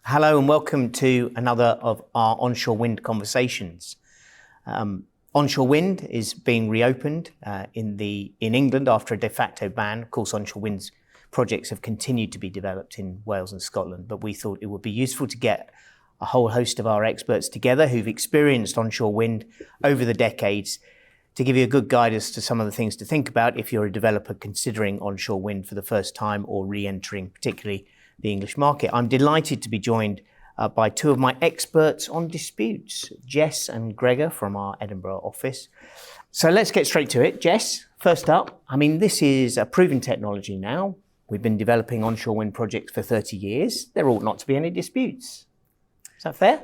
Hello and welcome to another of our onshore wind conversations. Onshore wind is being reopened in England after a de facto ban. Of course, onshore wind projects have continued to be developed in Wales and Scotland, but we thought it would be useful to get a whole host of our experts together who've experienced onshore wind over the decades to give you a good guide as to some of the things to think about if you're a developer considering onshore wind for the first time or re-entering particularly the English market. I'm delighted to be joined by two of my experts on disputes, Jess and Gregor from our Edinburgh office. So let's get straight to it. Jess, first up, this is a proven technology now. We've been developing onshore wind projects for 30 years. There ought not to be any disputes. Is that fair?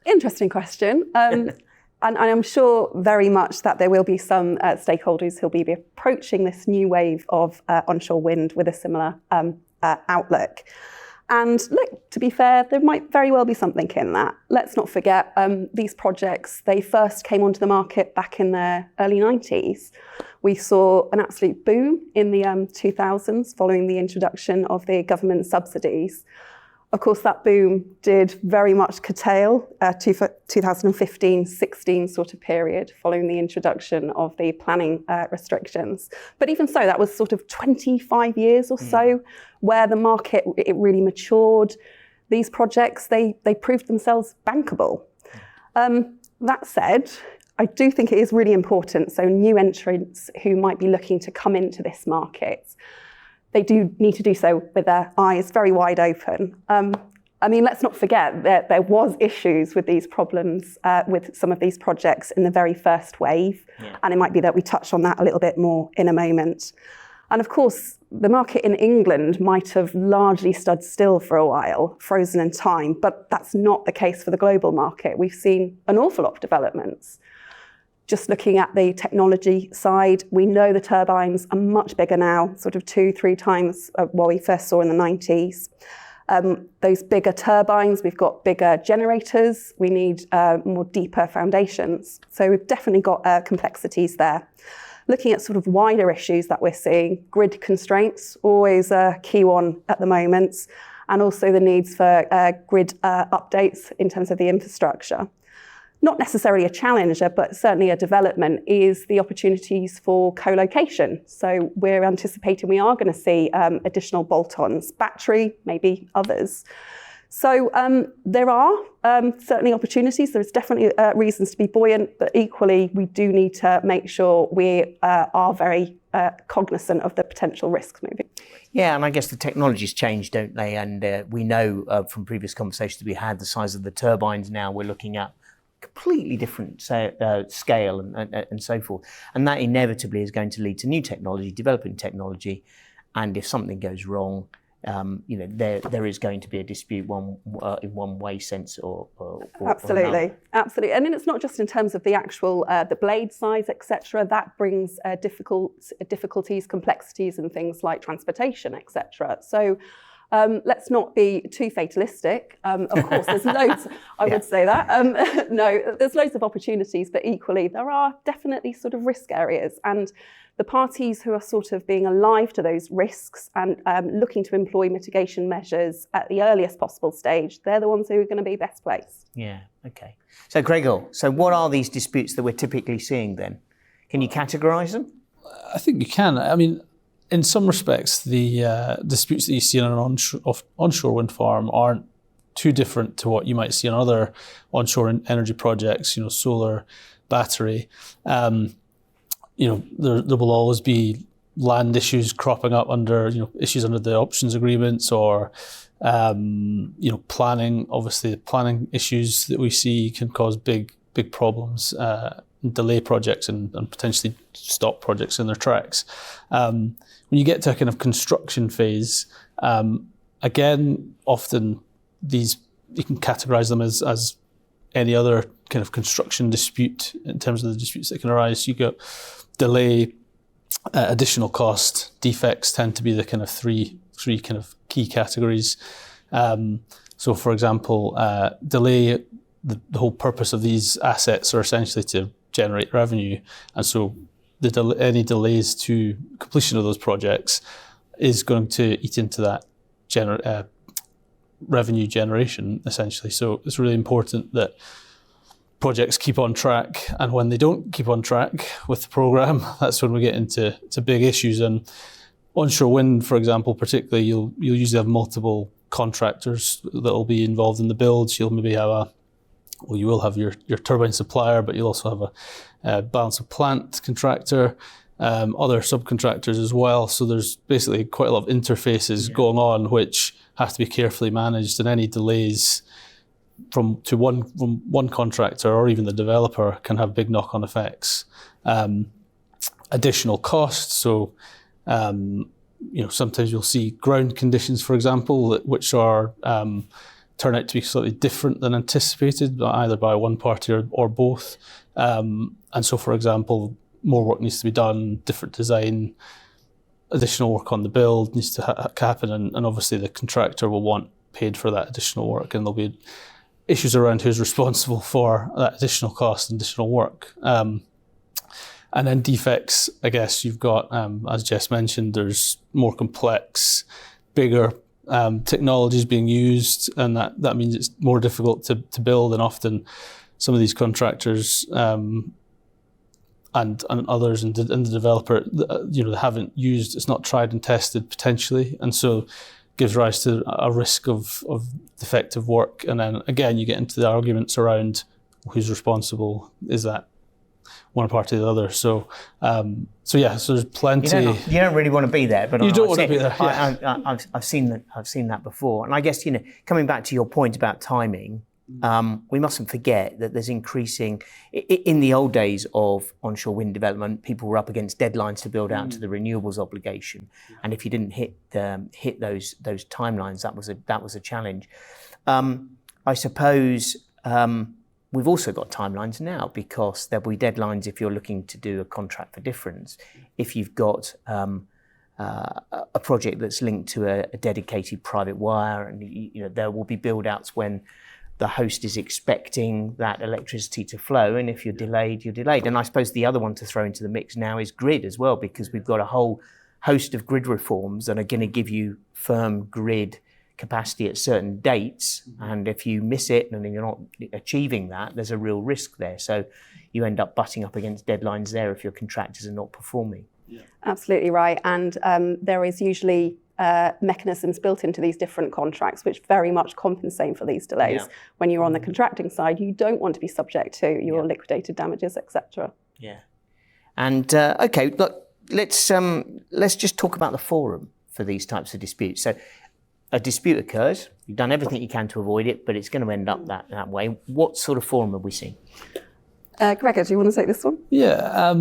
Interesting question. And I'm sure very much that there will be some stakeholders who'll be approaching this new wave of onshore wind with a similar outlook. And look, to be fair, there might very well be something in that. Let's not forget, these projects, they first came onto the market back in the early 90s. We saw an absolute boom in the 2000s following the introduction of the government subsidies. Of course, that boom did very much curtail 2015-16 sort of period following the introduction of the planning restrictions. But even so, that was sort of 25 years or so where the market, it really matured. These projects, they proved themselves bankable. That said, I do think it is really important. So new entrants who might be looking to come into this market, they do need to do so with their eyes very wide open. Let's not forget that there was issues with these problems with some of these projects in the very first wave. Yeah. And it might be that we touch on that a little bit more in a moment. And of course, the market in England might have largely stood still for a while, frozen in time, but that's not the case for the global market. We've seen an awful lot of developments. Just looking at the technology side, we know the turbines are much bigger now, sort of 2-3 times what we first saw in the 90s. Those bigger turbines, we've got bigger generators, we need more deeper foundations. So we've definitely got complexities there. Looking at sort of wider issues that we're seeing, grid constraints, always a key one at the moment, and also the needs for grid updates in terms of the infrastructure. Not necessarily a challenger, but certainly a development is the opportunities for co-location. So we're anticipating we are going to see additional bolt-ons, battery, maybe others. So there are certainly opportunities. There's definitely reasons to be buoyant, but equally we do need to make sure we are very cognizant of the potential risks moving. Yeah, and I guess the technologies change, don't they? And we know from previous conversations we had, the size of the turbines now we're looking at completely different scale and so forth. And that inevitably is going to lead to new technology, developing technology. And if something goes wrong, there is going to be a dispute in one way, sense or absolutely, or absolutely. And then it's not just in terms of the actual the blade size, etc. That brings difficulties, complexities, and things like transportation, etc. So. Let's not be too fatalistic. Of course, there's loads, I would say that. No, there's loads of opportunities, but equally, there are definitely sort of risk areas. And the parties who are sort of being alive to those risks and looking to employ mitigation measures at the earliest possible stage, they're the ones who are going to be best placed. Yeah, okay. So Gregor, what are these disputes that we're typically seeing then? Can you categorise them? I think you can. In some respects, the disputes that you see on an onshore wind farm aren't too different to what you might see on other onshore energy projects, solar, battery. There will always be land issues cropping up under, issues under the options agreements or, planning. Obviously, the planning issues that we see can cause big problems, delay projects and potentially stop projects in their tracks. When you get to a kind of construction phase, again, often these, you can categorize them as any other kind of construction dispute in terms of the disputes that can arise. You got delay, additional cost, defects tend to be the kind of three kind of key categories. So for example, delay, the whole purpose of these assets are essentially to generate revenue. And so any delays to completion of those projects is going to eat into that revenue generation, essentially. So it's really important that projects keep on track, and when they don't keep on track with the programme, that's when we get into big issues. And onshore wind, for example, particularly, you'll usually have multiple contractors that will be involved in the builds. You'll maybe have you will have your turbine supplier, but you'll also have a balance of plant contractor, other subcontractors as well. So there's basically quite a lot of interfaces going on, which have to be carefully managed, and any delays from one contractor or even the developer can have big knock-on effects. Additional costs, so sometimes you'll see ground conditions, for example, which are turn out to be slightly different than anticipated, either by one party or both. And so, for example, more work needs to be done, different design, additional work on the build needs to happen, and obviously the contractor will want paid for that additional work, and there'll be issues around who's responsible for that additional cost and additional work. And then defects, I guess you've got, as Jess mentioned, there's more complex, bigger technologies being used, and that means it's more difficult to build, and often some of these contractors and others and the developer, they haven't used, it's not tried and tested potentially, and so gives rise to a risk of defective work. And then again, you get into the arguments around who's responsible. Is that one party or the other? So there's plenty. You don't really want to be there, but you don't want to be there. Yeah. I've seen that before, and I guess coming back to your point about timing, we mustn't forget that there's increasing. In the old days of onshore wind development, people were up against deadlines to build out to the renewables obligation, and if you didn't hit those timelines, that was a challenge. I suppose. We've also got timelines now, because there'll be deadlines if you're looking to do a contract for difference. If you've got a project that's linked to a dedicated private wire, and there will be build-outs when the host is expecting that electricity to flow, and if you're delayed, you're delayed. And I suppose the other one to throw into the mix now is grid as well, because we've got a whole host of grid reforms that are going to give you firm grid capacity at certain dates, and if you miss it and you're not achieving that, there's a real risk there. So you end up butting up against deadlines there if your contractors are not performing. Yeah. Absolutely right. And there is usually mechanisms built into these different contracts which very much compensate for these delays. Yeah. When you're on the contracting side, you don't want to be subject to your liquidated damages, etc. Yeah. And okay, look, let's just talk about the forum for these types of disputes. So a dispute occurs, you've done everything you can to avoid it, but it's going to end up that way. What sort of forum have we seen? Gregor, do you want to take this one? Yeah.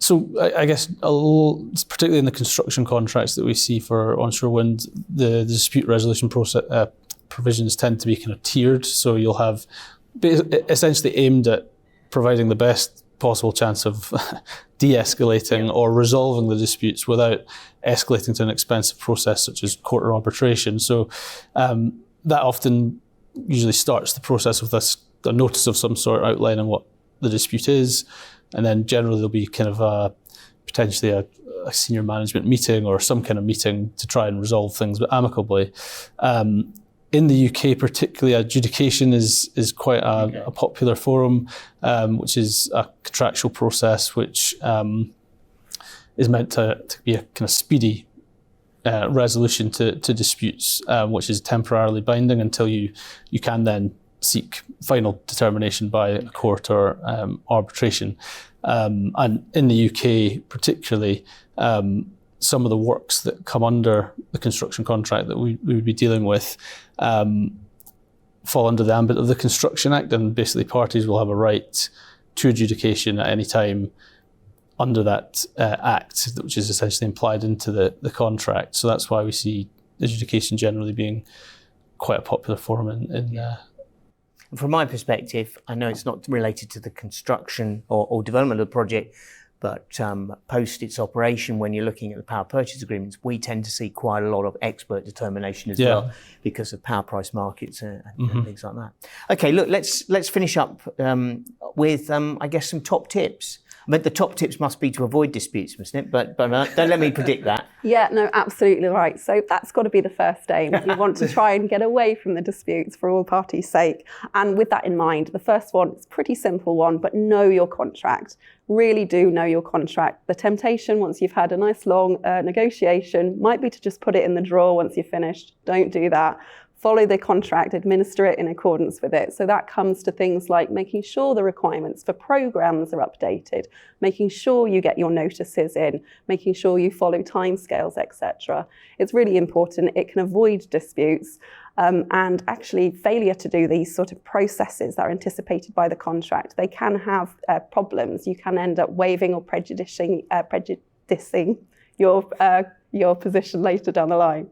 So I guess particularly in the construction contracts that we see for onshore wind, the dispute resolution process provisions tend to be kind of tiered. So you'll have essentially aimed at providing the best possible chance of de-escalating or resolving the disputes without escalating to an expensive process such as court or arbitration. So that often usually starts the process with a notice of some sort outlining what the dispute is, and then generally there'll be kind of potentially a senior management meeting or some kind of meeting to try and resolve things, but amicably. In the UK particularly, adjudication is quite a popular forum, which is a contractual process which is meant to be a kind of speedy resolution to disputes, which is temporarily binding until you can then seek final determination by a court or arbitration. And in the UK particularly, some of the works that come under the construction contract that we would be dealing with fall under the ambit of the Construction Act, and basically parties will have a right to adjudication at any time under that act, which is essentially implied into the contract. So that's why we see adjudication generally being quite a popular forum in From my perspective, I know it's not related to the construction or development of the project, but post its operation, when you're looking at the power purchase agreements, we tend to see quite a lot of expert determination as well, because of power price markets and things like that. Okay, look, let's finish up with I guess some top tips. I But the top tips must be to avoid disputes, mustn't it? But don't let me predict that. Yeah, no, absolutely right. So that's got to be the first aim. You want to try and get away from the disputes for all parties' sake. And with that in mind, the first one is a pretty simple one, but know your contract. Really do know your contract. The temptation, once you've had a nice long negotiation, might be to just put it in the drawer once you're finished. Don't do that. Follow the contract, administer it in accordance with it. So that comes to things like making sure the requirements for programs are updated, making sure you get your notices in, making sure you follow timescales, etc. It's really important. It can avoid disputes. And actually failure to do these sort of processes that are anticipated by the contract, they can have problems. You can end up waiving or prejudicing your position later down the line.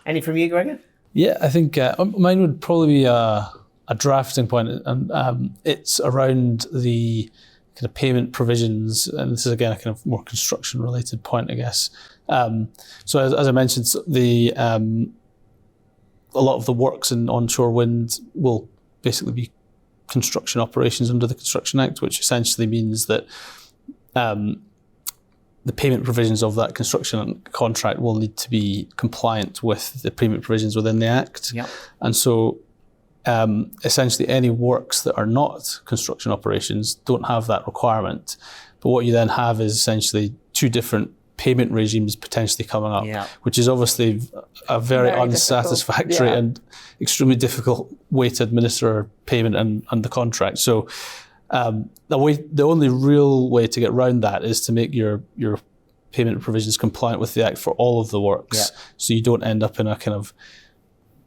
Any from you, Gregor? Yeah, I think mine would probably be a drafting point, and it's around the kind of payment provisions, and this is again a kind of more construction-related point, I guess. So as I mentioned, a lot of the works in onshore wind will basically be construction operations under the Construction Act, which essentially means that the payment provisions of that construction contract will need to be compliant with the payment provisions within the Act. Yep. And so essentially any works that are not construction operations don't have that requirement. But what you then have is essentially two different payment regimes potentially coming up, Yeah. which is obviously a very unsatisfactory and extremely difficult way to administer payment and the contract. So the only real way to get around that is to make your payment provisions compliant with the Act for all of the works, so you don't end up in a kind of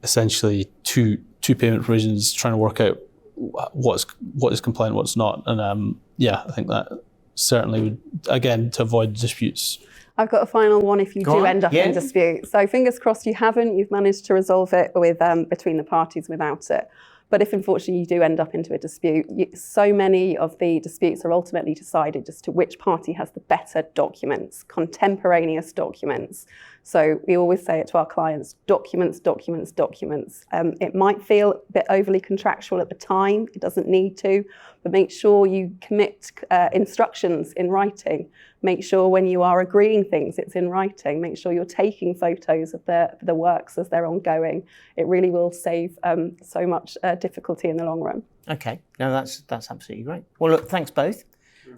essentially two payment provisions trying to work out what is compliant, what's not. And I think that certainly would, again, to avoid disputes. I've got a final one if you do end up in dispute. So fingers crossed you haven't. You've managed to resolve it with between the parties without it. But if unfortunately you do end up into a dispute, so many of the disputes are ultimately decided as to which party has the better documents, contemporaneous documents. So we always say it to our clients, documents, documents, documents. It might feel a bit overly contractual at the time. It doesn't need to, but make sure you commit instructions in writing. Make sure when you are agreeing things, it's in writing. Make sure you're taking photos of the works as they're ongoing. It really will save so much difficulty in the long run. Okay, no, that's absolutely great. Well, look, thanks both.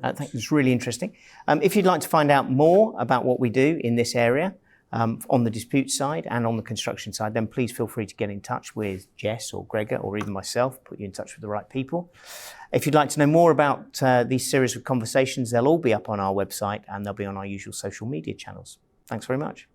I think it's really interesting. If you'd like to find out more about what we do in this area, on the dispute side and on the construction side, then please feel free to get in touch with Jess or Gregor or even myself, put you in touch with the right people. If you'd like to know more about these series of conversations, they'll all be up on our website and they'll be on our usual social media channels. Thanks very much.